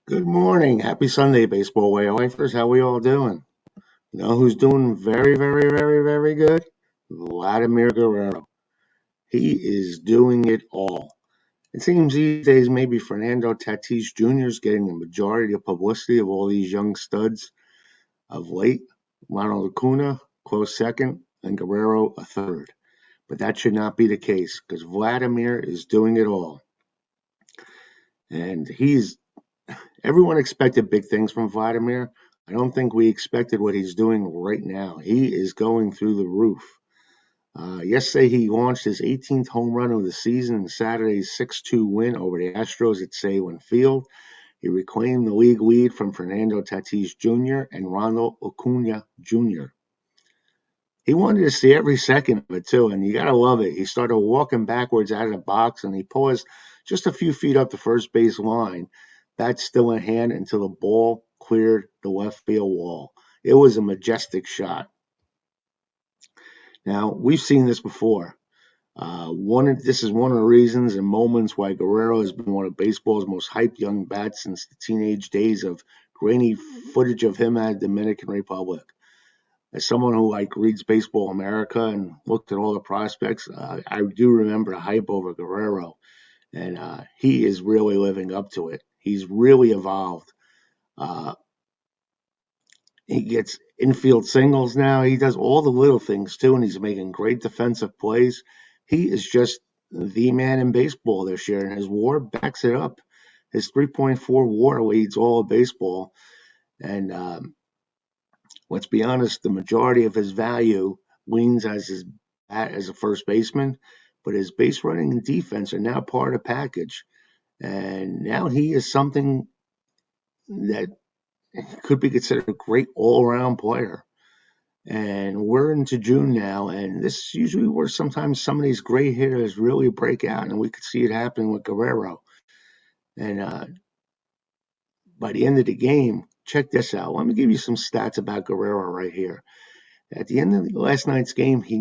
Good morning. Happy Sunday, baseball way lifers. How we all doing? You know who's doing very, very, very, very good? Vladimir Guerrero. He is doing it all. It seems these days maybe Fernando Tatis Jr. is getting the majority of publicity of all these young studs of late. Ronald Acuña, close second, and Guerrero a third. But that should not be the case because Vladimir is doing it all. And everyone expected big things from Vladimir. I don't think we expected what he's doing right now. He is going through the roof. Yesterday, he launched his 18th home run of the season in Saturday's 6-2 win over the Astros at Sahlen Field. He reclaimed the league lead from Fernando Tatis Jr. and Ronald Acuña Jr. He wanted to see every second of it, too, and you got to love it. He started walking backwards out of the box, and he paused just a few feet up the first base line. Bat still in hand until the ball cleared the left field wall. It was a majestic shot. Now, we've seen this before. This is one of the reasons and moments why Guerrero has been one of baseball's most hyped young bats since the teenage days of grainy footage of him at the Dominican Republic. As someone who reads Baseball America and looked at all the prospects, I do remember the hype over Guerrero, and he is really living up to it. He's really evolved. He gets infield singles now. He does all the little things too, and he's making great defensive plays. He is just the man in baseball this year, and his WAR backs it up. His 3.4 WAR leads all of baseball, and let's be honest, the majority of his value leans as his bat as a first baseman, but his base running and defense are now part of the package. And now he is something that could be considered a great all-around player. And we're into June now, and this is usually where sometimes some of these great hitters really break out, and we could see it happening with Guerrero. And by the end of the game, check this out. Let me give you some stats about Guerrero right here. At the end of last night's game, he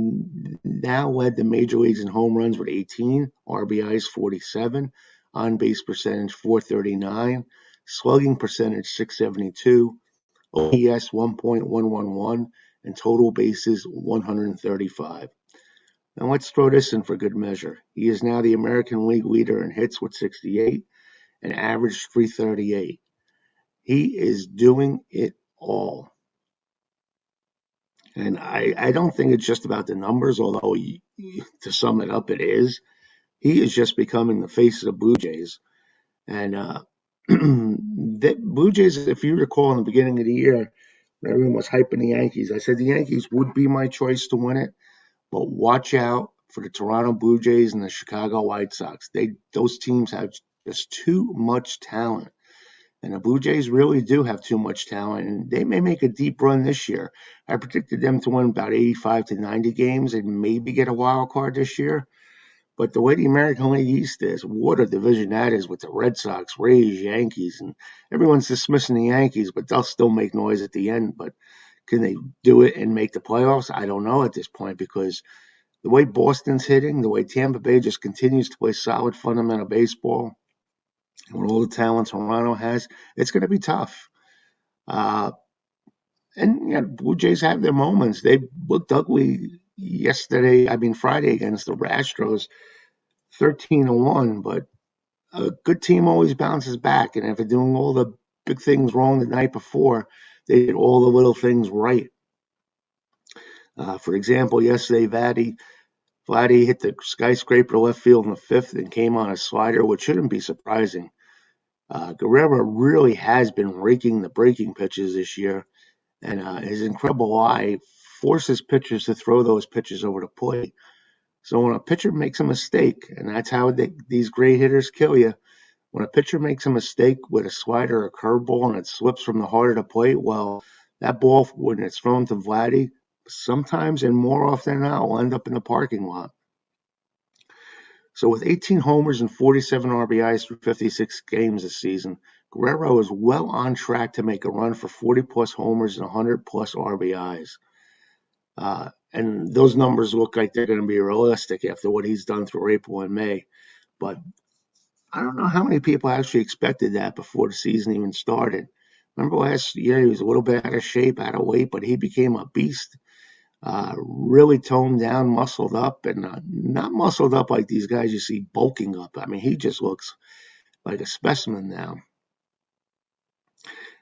now led the major leagues in home runs with 18, RBIs 47, on-base percentage 439, slugging percentage 672, OPS 1.111, and total bases 135. Now let's throw this in for good measure. He is now the American League leader in hits with 68 and averaged 338. He is doing it all. And I don't think it's just about the numbers, although to sum it up, it is. He is just becoming the face of the Blue Jays. And the Blue Jays, if you recall in the beginning of the year, everyone was hyping the Yankees. I said the Yankees would be my choice to win it, but watch out for the Toronto Blue Jays and the Chicago White Sox. Those teams have just too much talent. And the Blue Jays really do have too much talent, and they may make a deep run this year. I predicted them to win about 85 to 90 games and maybe get a wild card this year. But the way the American League East is, what a division that is with the Red Sox, Rays, Yankees, and everyone's dismissing the Yankees, but they'll still make noise at the end. But can they do it and make the playoffs? I don't know at this point because the way Boston's hitting, the way Tampa Bay just continues to play solid fundamental baseball, with all the talent Toronto has, it's going to be tough. And Blue Jays have their moments. They looked ugly Friday against the Astros, 13-1. But a good team always bounces back, and if they're doing all the big things wrong the night before, they did all the little things right. For example, yesterday, Vladdy hit the skyscraper left field in the fifth and came on a slider, which shouldn't be surprising. Guerrero really has been raking the breaking pitches this year, and his incredible eye forces pitchers to throw those pitches over the plate. So when a pitcher makes a mistake, and that's how these great hitters kill you, when a pitcher makes a mistake with a slider or a curveball and it slips from the heart of the plate, well, that ball, when it's thrown to Vladdy, sometimes and more often than not, will end up in the parking lot. So with 18 homers and 47 RBIs through 56 games this season, Guerrero is well on track to make a run for 40-plus homers and 100-plus RBIs. And those numbers look like they're going to be realistic after what he's done through April and May. But I don't know how many people actually expected that before the season even started. Remember last year he was a little bit out of shape, out of weight, but he became a beast. Really toned down, muscled up, and not muscled up like these guys you see bulking up. I mean, he just looks like a specimen now.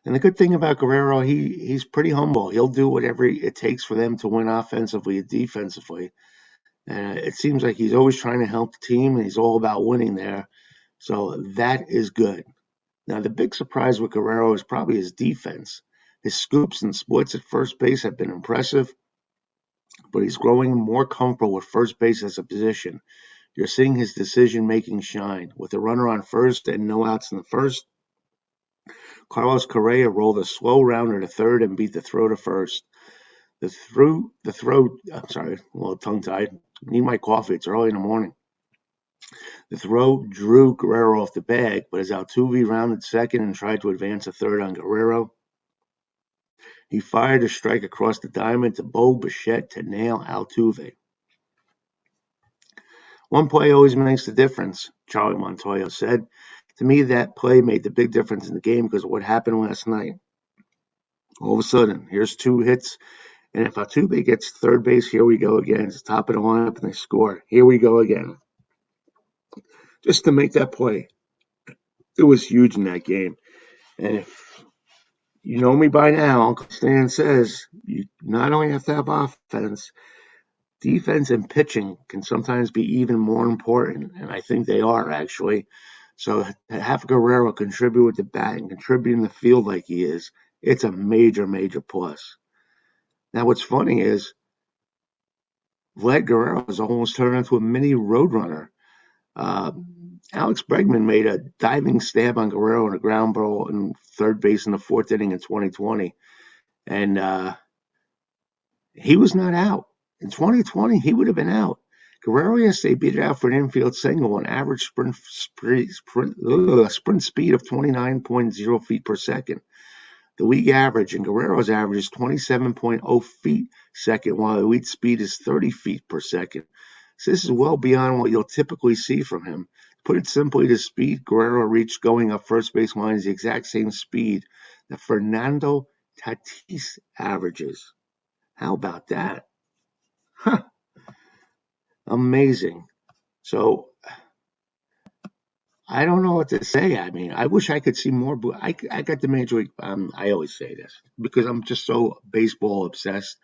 And the good thing about Guerrero, he's pretty humble. He'll do whatever it takes for them to win offensively and defensively. And it seems like he's always trying to help the team, and he's all about winning there. So that is good. Now, the big surprise with Guerrero is probably his defense. His scoops and splits at first base have been impressive, but he's growing more comfortable with first base as a position. You're seeing his decision-making shine. With a runner on first and no outs in the first, Carlos Correa rolled a slow rounder to third and beat the throw to first. I'm sorry, a little tongue-tied. Need my coffee. It's early in the morning. The throw drew Guerrero off the bag, but as Altuve rounded second and tried to advance a third on Guerrero, he fired a strike across the diamond to Bo Bichette to nail Altuve. One play always makes the difference, Charlie Montoya said. To me, that play made the big difference in the game because of what happened last night. All of a sudden, here's two hits, and if Altuve gets third base, here we go again. It's top of the lineup, and they score. Here we go again. Just to make that play, it was huge in that game. And if you know me by now, Uncle Stan says you not only have to have offense, defense and pitching can sometimes be even more important, and I think they are actually. So to have Guerrero contribute with the bat and contribute in the field like he is, it's a major, major plus. Now, what's funny is Vlad Guerrero has almost turned into a mini roadrunner. Alex Bregman made a diving stab on Guerrero in a ground ball in third base in the fourth inning in 2020, and he was not out. In 2020, he would have been out. Guerrero yesterday beat it out for an infield single on average sprint speed of 29.0 feet per second. The league average and Guerrero's average is 27.0 feet second, while the elite speed is 30 feet per second. So this is well beyond what you'll typically see from him. To put it simply, the speed Guerrero reached going up first base line is the exact same speed that Fernando Tatis averages. How about that? Huh. Amazing. So I don't know what to say. I mean, I wish I could see more. I got the Major League. I always say this because I'm just so baseball obsessed.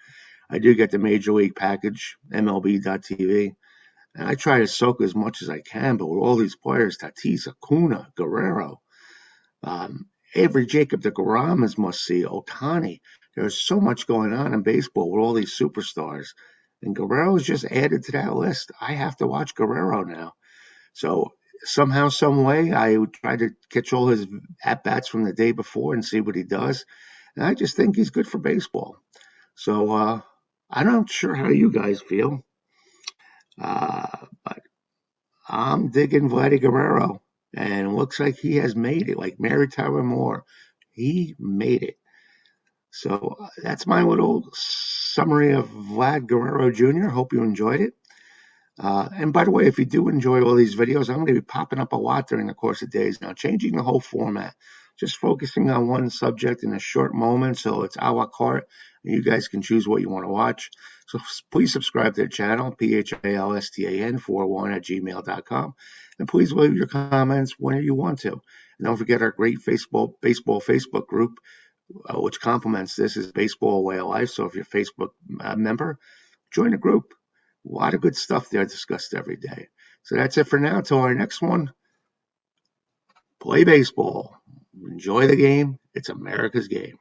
I do get the Major League package, MLB.tv, and I try to soak as much as I can. But with all these players, Tatis, Acuña, Guerrero, Avery Jacob DeGrom is must see. Ohtani. There's so much going on in baseball with all these superstars, and Guerrero's just added to that list. I have to watch Guerrero now. So somehow, some way, I would try to catch all his at-bats from the day before and see what he does. And I just think he's good for baseball. So I'm not sure how you guys feel, but I'm digging Vladimir Guerrero. And it looks like he has made it, like Mary Tyler Moore. He made it. So that's my little summary of Vlad Guerrero Jr. Hope you enjoyed it. And by the way, if you do enjoy all these videos, I'm going to be popping up a lot during the course of days now, changing the whole format, just focusing on one subject in a short moment, so it's a la carte, and you guys can choose what you want to watch. So please subscribe to the channel, PHALSTAN41@gmail.com, and please leave your comments whenever you want to. And don't forget our great baseball Facebook group, which complements this, is Baseball Way of Life. So if you're a Facebook member, join the group. A lot of good stuff there discussed every day. So that's it for now. Till our next one, play baseball. Enjoy the game. It's America's game.